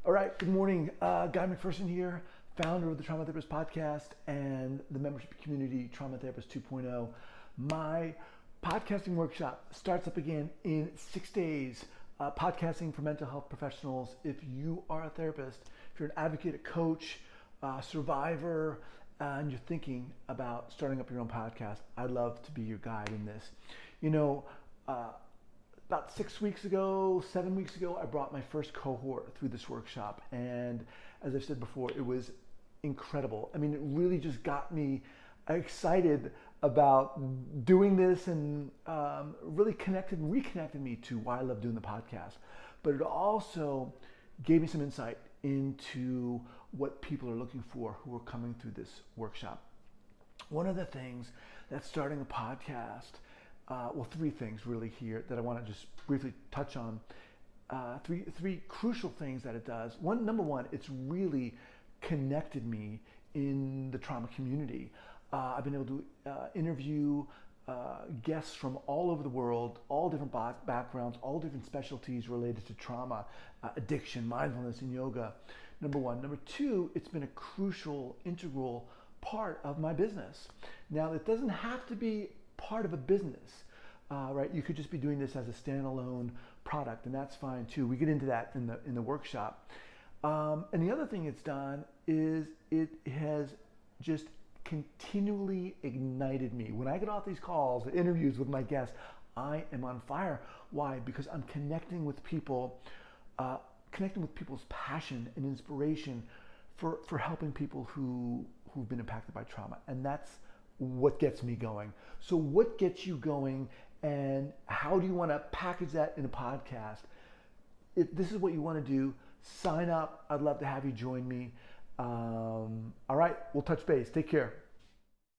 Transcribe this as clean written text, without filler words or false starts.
All right, good morning. Guy Macpherson here, founder of the Trauma Therapist Podcast and the membership community Trauma Therapist 2.0. My podcasting workshop starts up again in 6 days. Podcasting for mental health professionals. If you are a therapist, if you're an advocate, a coach, survivor, and you're thinking about starting up your own podcast, I'd love to be your guide in this. About 7 weeks ago, I brought my first cohort through this workshop. And as I've said before, it was incredible. I mean, it really just got me excited about doing this and really reconnected me to why I love doing the podcast. But it also gave me some insight into what people are looking for who are coming through this workshop. One of the things that starting a podcast, three things really here that I want to just briefly touch on. Three crucial things that it does. Number one, it's really connected me in the trauma community. I've been able to interview guests from all over the world, all different backgrounds, all different specialties related to trauma, addiction, mindfulness, and yoga. Number one. Number two, it's been a crucial, integral part of my business. Now, it doesn't have to be part of a business, right? You could just be doing this as a standalone product, and that's fine too. We get into that in the workshop. And the other thing it's done is it has just continually ignited me. When I get off these calls, the interviews with my guests, I am on fire. Why? Because I'm connecting with people, connecting with people's passion and inspiration for helping people who've been impacted by trauma, and that's what gets me going. So what gets you going, and how do you want to package that in a podcast? If this is what you want to do, sign up. I'd love to have you join me. All right, we'll touch base. Take care.